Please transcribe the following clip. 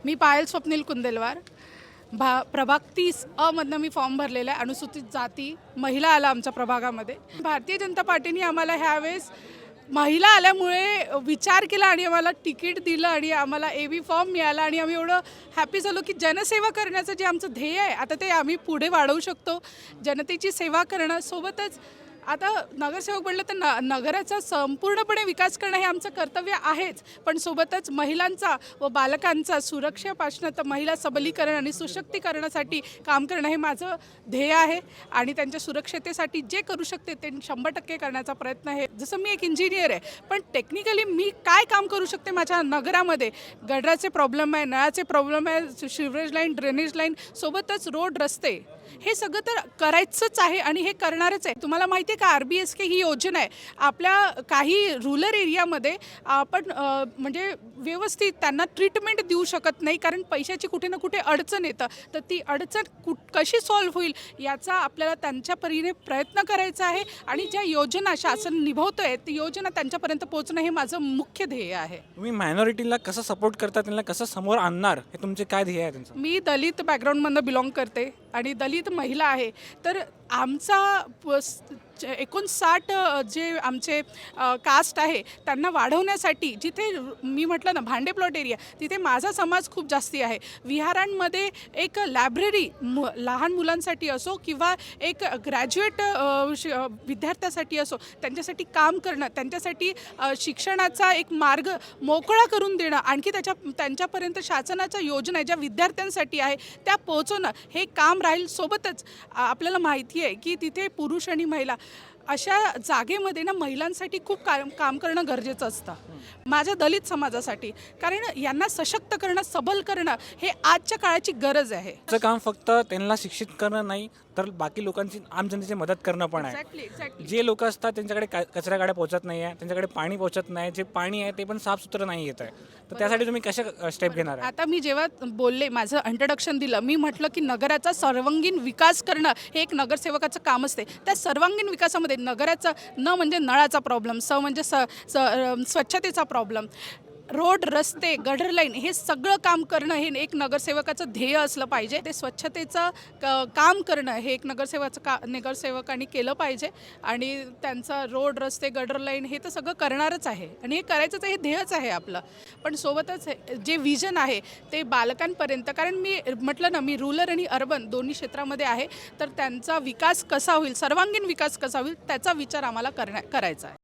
मी पायल स्वप्नील कुंदेलवार प्रभाग 30 अ मधनं मी फॉर्म भरलेला आहे. अनुसूचित जाती महिला आला आमच्या प्रभागामध्ये. भारतीय जनता पार्टीने आम्हाला ह्यावेळेस महिला आल्यामुळे विचार केला आणि आम्हाला तिकीट दिलं आणि आम्हाला एबी फॉर्म मिळाला आणि आम्ही एवढं हॅपी झालो की जनसेवा करण्याचं जे आमचं ध्येय आहे आता ते आम्ही पुढे वाढवू शकतो. जनतेची सेवा करणं सोबतच आता नगरसेवक म्हणलं तर नगराचा संपूर्णपणे विकास करणं हे आमचं कर्तव्य आहेच, पण सोबतच महिलांचा व बालकांचा सुरक्षेपासून तर महिला सबलीकरण आणि सशक्तीकरणासाठी काम करणं हे माझं ध्येय आहे आणि त्यांच्या सुरक्षतेसाठी जे करू शकते ते 100% करण्याचा प्रयत्न आहे. जसं मी एक इंजिनियर आहे, पण टेक्निकली मी काय काम करू शकते माझ्या नगरामध्ये? गटाराचे प्रॉब्लेम आहे, नळाचे प्रॉब्लेम आहे, सिवरेज लाईन, ड्रेनेज लाईन, सोबतच रोड, रस्ते, हे सगळं तर करायचंच आहे आणि हे करणारच आहे. तुम्हाला माहिती आहे का, RBSK ही योजना आहे आपल्या काही रूरल एरियामध्ये आपण म्हणजे व्यवस्थित त्यांना ट्रीटमेंट देऊ शकत नाही, कारण पैशाची कुठे ना कुठे अडचण येतं. तर ती अडचण कशी सॉल्व्ह होईल याचा आपल्याला त्यांच्या परीने प्रयत्न करायचा आहे आणि ज्या योजना शासन निभवतोय ती योजना त्यांच्यापर्यंत पोहोचणं हे माझं मुख्य ध्येय आहे. तुम्ही मायनॉरिटीला कसं सपोर्ट करता, त्यांना कसं समोर आणणार, हे तुमचे काय ध्येय आहे त्यांचं? मी दलित बॅकग्राऊंडमधनं बिलॉंग करते आणि दलित महिला आहे. तर आमचा 59 जे आमचे कास्ट आहे त्यांना वाढवण्यासाठी, जिथे मी म्हटलं ना भांडे प्लॉट एरिया, तिथे माझा समाज खूप जास्ती आहे. विहारांमध्ये एक लायब्ररी लहान मुलांसाठी असो किंवा एक ग्रॅज्युएट विद्यार्थ्यासाठी असो, त्यांच्यासाठी काम करणं, त्यांच्यासाठी शिक्षणाचा एक मार्ग मोकळा करून देणं, आणखी त्यांच्यापर्यंत शासनाच्या योजना ज्या विद्यार्थ्यांसाठी आहे त्या पोहोचवणं हे काम राहील. सोबतच आपल्याला माहिती आहे की तिथे पुरुष आणि महिला अशा जागेमध्ये ना महिलांसाठी खूप काम करणं गरजेचं असतं, माझ्या दलित समाजासाठी, कारण यांना सशक्त करणं, सबल करणं हे आजच्या काळाची गरज आहे. तुमचं काम फक्त त्यांना शिक्षित करणं नाही तर बाकी लोकांची, आम जनतेची मदत करणं पण आहे. एक्झॅक्टली. जे लोक असतात त्यांच्याकडे कचरा गाड्या पोहोचत नाही आहे, त्यांच्याकडे पाणी पोहोचत नाही, जे पाणी आहे ते पण साफसुथरं नाही येत आहे, तर त्यासाठी तुम्ही कशा स्टेप घेणार आहे? आता मी जेव्हा बोलले, माझं इंट्रोडक्शन दिलं, मी म्हटलं की नगराचा सर्वांगीण विकास करणं हे एक नगरसेवकाचं काम असते. त्या सर्वांगीण विकासामध्ये नगराचा न म्हणजे नळाचा प्रॉब्लेम, म्हणजे स्वच्छतेचा प्रॉब्लेम, रोड, रस्ते, गटर लाईन, हे सगळं काम करणं हे एक नगरसेवकाचं ध्येय असलं पाहिजे. ते स्वच्छतेचं काम करणं हे एक नगरसेवकांनी केलं पाहिजे आणि त्यांचा रोड, रस्ते, गटर लाईन हे तर सगळं करणारच आहे आणि हे करायचंच आहे, हे ध्येयच आहे आपलं. पण सोबतच जे विजन आहे ते बालकांपर्यंत, कारण मी म्हटलं ना मी रूरल आणि अर्बन दोन्ही क्षेत्रामध्ये आहे, तर त्यांचा विकास कसा होईल, सर्वांगीण विकास कसा होईल त्याचा विचार आम्हाला करायचा आहे.